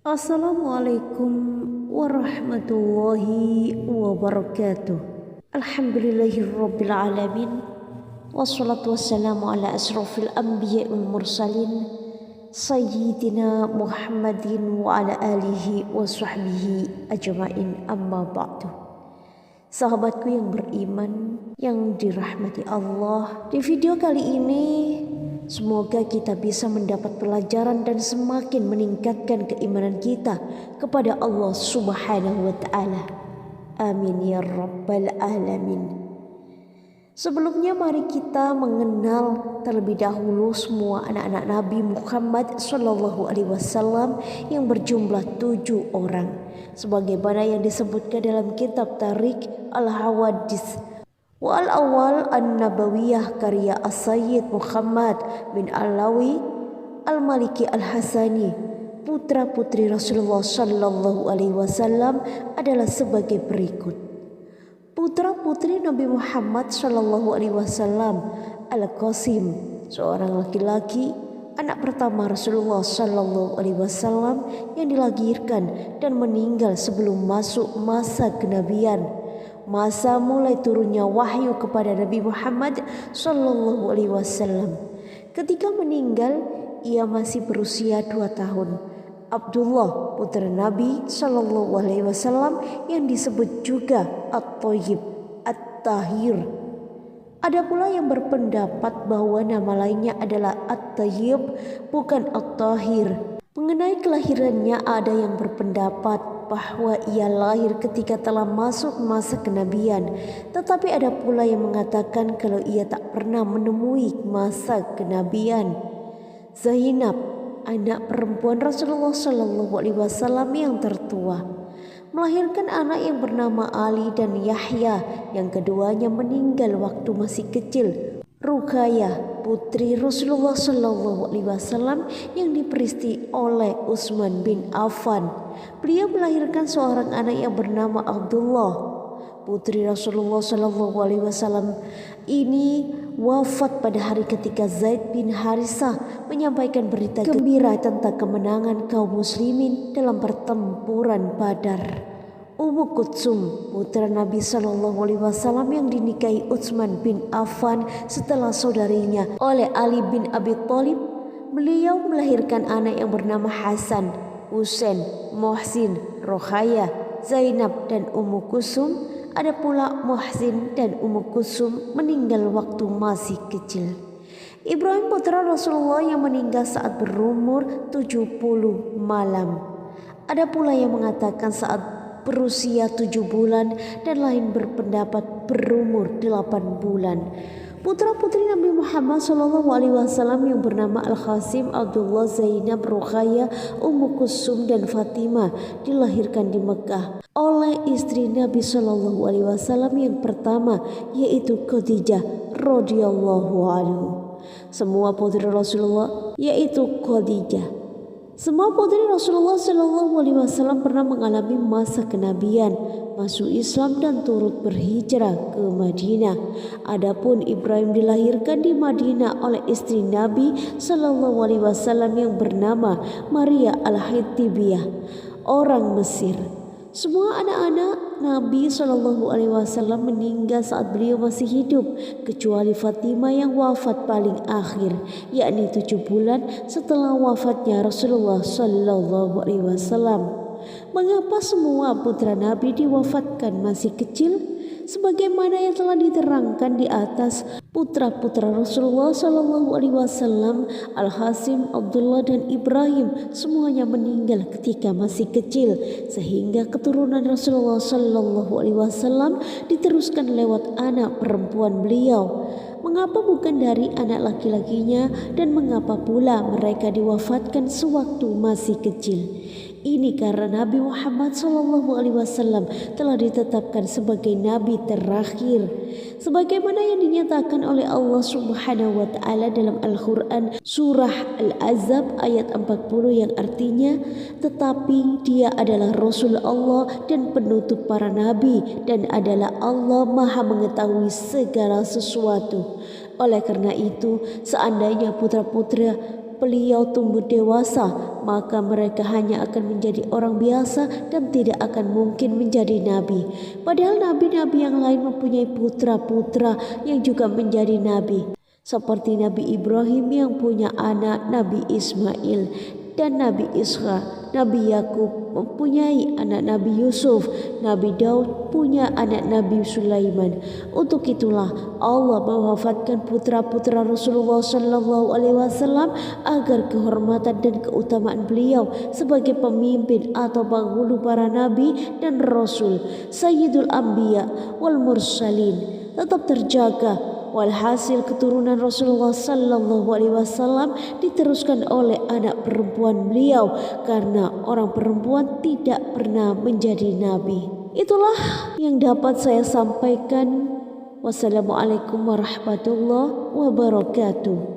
Assalamualaikum warahmatullahi wabarakatuh. Alhamdulillahirabbil alamin. Wassalatu wassalamu ala asrofil anbiya wal mursalin Sayyidina Muhammadin wa ala alihi wa sahbihi ajma'in, amma ba'du. Sahabatku yang beriman, yang dirahmati Allah, di video kali ini semoga kita bisa mendapat pelajaran dan semakin meningkatkan keimanan kita kepada Allah Subhanahu wa Ta'ala. Amin ya Rabbal Alamin. Sebelumnya mari kita mengenal terlebih dahulu semua anak-anak Nabi Muhammad Sallallahu Alaihi Wasallam yang berjumlah 7 orang, sebagaimana yang disebutkan dalam kitab Tariq Al-Hawadis wal Awal An-Nabawiyah karya As-Sayyid Muhammad bin Alawi Al-Maliki Al-Hasani, putra-putri Rasulullah Sallallahu Alaihi Wasallam adalah sebagai berikut. Putra-putri Nabi Muhammad Sallallahu Alaihi Wasallam: Al-Qasim, seorang laki-laki, anak pertama Rasulullah Sallallahu Alaihi Wasallam yang dilahirkan dan meninggal sebelum masuk masa kenabian, masa mulai turunnya wahyu kepada Nabi Muhammad Sallallahu Alaihi Wasallam. Ketika meninggal, ia masih berusia 2 tahun. Abdullah, putra Nabi Sallallahu Alaihi Wasallam yang disebut juga At-Thayyib, At-Tahir. Ada pula yang berpendapat bahwa nama lainnya adalah At-Thayyib, bukan At-Tahir. Mengenai kelahirannya ada yang berpendapat bahwa ia lahir ketika telah masuk masa kenabian, tetapi ada pula yang mengatakan kalau ia tak pernah menemui masa kenabian. Zainab, anak perempuan Rasulullah Sallallahu Alaihi Wasallam yang tertua, melahirkan anak yang bernama Ali dan Yahya, yang keduanya meninggal waktu masih kecil. Ruqayyah, putri Rasulullah Sallallahu Alaihi Wasallam yang diperisti oleh Utsman bin Affan. Beliau melahirkan seorang anak yang bernama Abdullah. Putri Rasulullah Sallallahu Alaihi Wasallam ini wafat pada hari ketika Zaid bin Harisah menyampaikan berita gembira tentang kemenangan kaum muslimin dalam pertempuran Badar. Ummu Kulsum, putra Nabi Sallallahu Alaihi Wasallam yang dinikahi Utsman bin Affan setelah saudarinya oleh Ali bin Abi Thalib. Beliau melahirkan anak yang bernama Hasan, Husain, Muhsin, Ruqayyah, Zainab dan Ummu Kulsum. Ada pula Muhsin dan Ummu Kulsum meninggal waktu masih kecil. Ibrahim, putra Rasulullah yang meninggal saat berumur 70 malam. Ada pula yang mengatakan saat berusia 7 bulan dan lain berpendapat berumur 8 bulan. Putra-putri Nabi Muhammad Sallallahu Alaihi Wasallam yang bernama Al-Qasim, Abdullah, Zainab, Ruqayyah, Ummu Kulsum dan Fatimah dilahirkan di Mekah oleh istri Nabi Sallallahu Alaihi Wasallam yang pertama, yaitu Khadijah radhiyallahu anhu. Semua putri Rasulullah Sallallahu Alaihi Wasallam pernah mengalami masa kenabian, masuk Islam dan turut berhijrah ke Madinah. Adapun Ibrahim dilahirkan di Madinah oleh istri Nabi Sallallahu Alaihi Wasallam yang bernama Maria Al-Hittibiyah, orang Mesir. Semua anak-anak Nabi Sallallahu Alaihi Wasallam meninggal saat beliau masih hidup, kecuali Fatimah yang wafat paling akhir, yakni 7 bulan setelah wafatnya Rasulullah Sallallahu Alaihi Wasallam. Mengapa semua putra Nabi diwafatkan masih kecil? Sebagaimana yang telah diterangkan di atas, putra-putra Rasulullah Sallallahu Alaihi Wasallam, Al-Qasim, Abdullah dan Ibrahim semuanya meninggal ketika masih kecil, sehingga keturunan Rasulullah Sallallahu Alaihi Wasallam diteruskan lewat anak perempuan beliau. Mengapa bukan dari anak laki-lakinya, dan mengapa pula mereka diwafatkan sewaktu masih kecil? Ini karena Nabi Muhammad SAW telah ditetapkan sebagai Nabi terakhir, sebagaimana yang dinyatakan oleh Allah Subhanahu wa Ta'ala dalam Al-Quran Surah Al-Ahzab ayat 40, yang artinya, tetapi dia adalah Rasul Allah dan penutup para Nabi, dan adalah Allah Maha mengetahui segala sesuatu. Oleh karena itu, seandainya putra-putra beliau tumbuh dewasa, maka mereka hanya akan menjadi orang biasa dan tidak akan mungkin menjadi nabi. Padahal nabi-nabi yang lain mempunyai putra-putra yang juga menjadi nabi. Seperti Nabi Ibrahim yang punya anak Nabi Ismail dan Nabi Ishak. Nabi Yakub mempunyai anak Nabi Yusuf. Nabi Daud punya anak Nabi Sulaiman. Untuk itulah Allah mewafatkan putra-putra Rasulullah SAW agar kehormatan dan keutamaan beliau sebagai pemimpin atau penghulu para nabi dan rasul, Sayyidul Anbiya wal Mursalin, tetap terjaga. Walhasil keturunan Rasulullah SAW diteruskan oleh anak perempuan beliau karena orang perempuan tidak pernah menjadi nabi. Itulah yang dapat saya sampaikan. Wassalamualaikum warahmatullahi wabarakatuh.